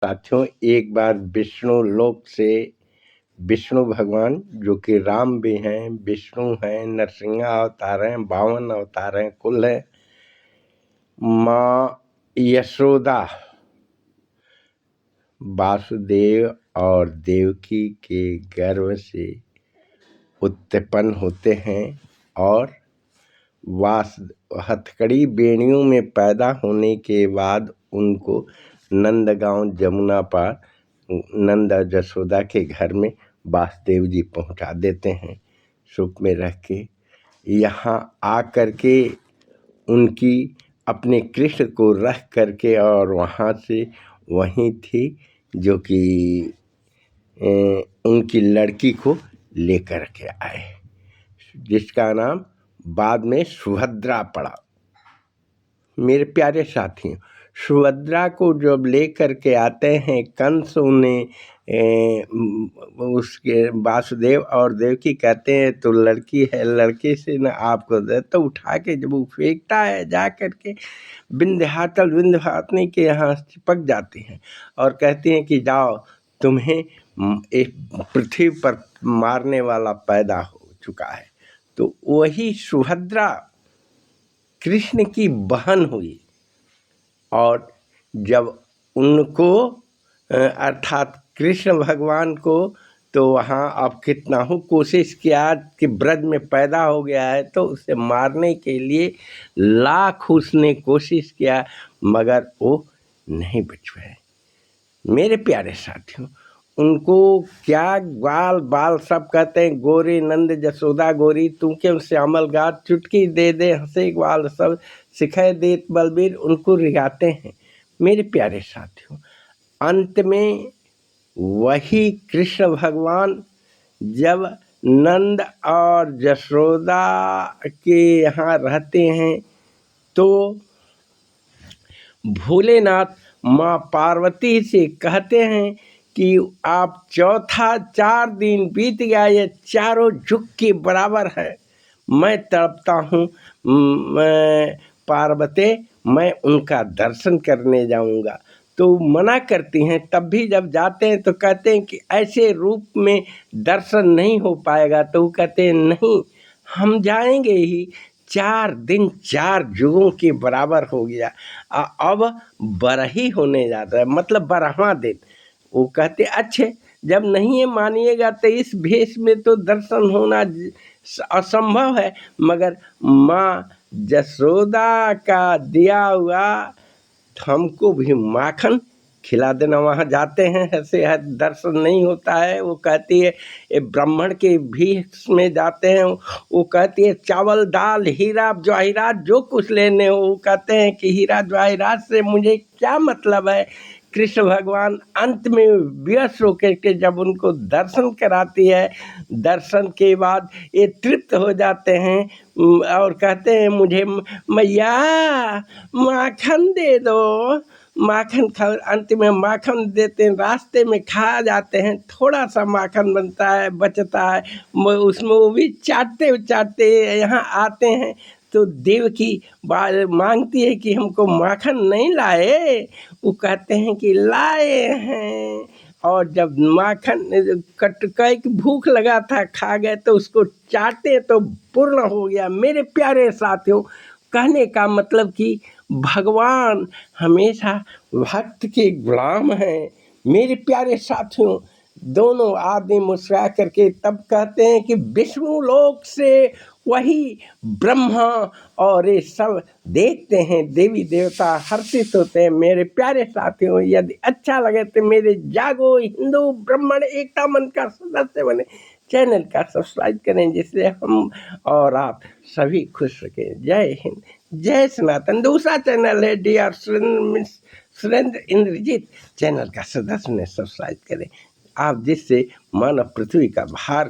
साथियों, एक बार विष्णु लोक से विष्णु भगवान, जो कि राम भी हैं, विष्णु हैं, नरसिंह अवतार हैं, 52 अवतार हैं कुल है, माँ यशोदा, वासुदेव और देवकी के गर्भ से उत्पन्न होते हैं और हथकड़ी बेड़ियों में पैदा होने के बाद उनको नंदगांव जमुना पार नंद और जसोदा के घर में वासुदेव जी पहुंचा देते हैं। सुख में रह के यहाँ आ कर के उनकी अपने कृष्ण को रख करके और वहाँ से वहीं थी जो कि उनकी लड़की को लेकर के आए, जिसका नाम बाद में सुभद्रा पड़ा। मेरे प्यारे साथियों, सुभद्रा को जब लेकर के आते हैं कंस, उन्हें उसके वासुदेव और देवकी कहते हैं तो लड़की है, लड़के से न आपको दे, तो उठा के जब वो फेंकता है जा कर के विंध्यवासिनी के यहाँ चिपक जाती हैं और कहती हैं कि जाओ, तुम्हें एक पृथ्वी पर मारने वाला पैदा हो चुका है। तो वही सुभद्रा कृष्ण की बहन हुई और जब उनको अर्थात कृष्ण भगवान को, तो वहाँ अब कितना हो कोशिश किया कि ब्रज में पैदा हो गया है तो उसे मारने के लिए लाख उसने कोशिश किया, मगर वो नहीं बच पाए। मेरे प्यारे साथियों, उनको क्या ग्वाल बाल सब कहते हैं, गोरी नंद जसोदा गोरी, तू क्यों श्यामल गात, चुटकी दे दे हंसे ग्वाल सब, सिखाए देत बलबीर, उनको रिगाते हैं। मेरे प्यारे साथियों, अंत में वही कृष्ण भगवान जब नंद और जसोदा के यहाँ रहते हैं तो भोलेनाथ माँ पार्वती से कहते हैं कि आप चौथा 4 दिन बीत गया, ये चारों झुक के बराबर है, मैं तड़पता हूँ, मैं पार्वती, मैं उनका दर्शन करने जाऊंगा। तो मना करती हैं, तब भी जब जाते हैं तो कहते हैं कि ऐसे रूप में दर्शन नहीं हो पाएगा। तो वो कहते हैं नहीं, हम जाएंगे ही, 4 दिन 4 युगों के बराबर हो गया, अब बरही होने जाता है, मतलब 12वां दिन। वो कहते अच्छे, जब नहीं है मानिएगा तो इस भेष में तो दर्शन होना असंभव है, मगर माँ जसोदा का दिया हुआ हमको भी माखन खिला देना। वहाँ जाते हैं, ऐसे दर्शन नहीं होता है। वो कहती है, ये ब्राह्मण के भेष में जाते हैं, वो कहती है चावल दाल हीरा जवाहिरात जो कुछ लेने हो। वो कहते हैं कि हीरा जवाहिरात से मुझे क्या मतलब है। कृष्ण भगवान अंत में व्यस्त होकर के जब उनको दर्शन कराती है, दर्शन के बाद ये तृप्त हो जाते हैं और कहते हैं मुझे मैया माखन दे दो, माखन खा। अंत में माखन देते हैं, रास्ते में खा जाते हैं, थोड़ा सा माखन बनता है, बचता है, उसमें वो भी चाटते चाटते यहाँ आते हैं। तो देवकी मांगती है कि हमको माखन नहीं लाए। वो कहते हैं कि लाए हैं, और जब माखन कटकाई की भूख लगा था, खा गए तो उसको चाटे तो पूर्ण हो गया। मेरे प्यारे साथियों, कहने का मतलब कि भगवान हमेशा भक्त के गुलाम हैं। मेरे प्यारे साथियों, दोनों आदमी मुस्कुरा करके तब कहते हैं कि विष्णु लोक से वही ब्रह्मा और ये सब देखते हैं, देवी देवता हर्षित होते हैं। मेरे प्यारे साथियों, यदि अच्छा लगे तो मेरे जागो हिंदू ब्राह्मण एकता मन का सदस्य बने, चैनल का सब्सक्राइब करें, जिससे हम और आप सभी खुश रखें। जय हिंद, जय सनातन। दूसरा चैनल है DR सुरेंद्र इंद्रजीत, चैनल का सदस्य ने सब्सक्राइब करें आप, जिससे मानव पृथ्वी का भार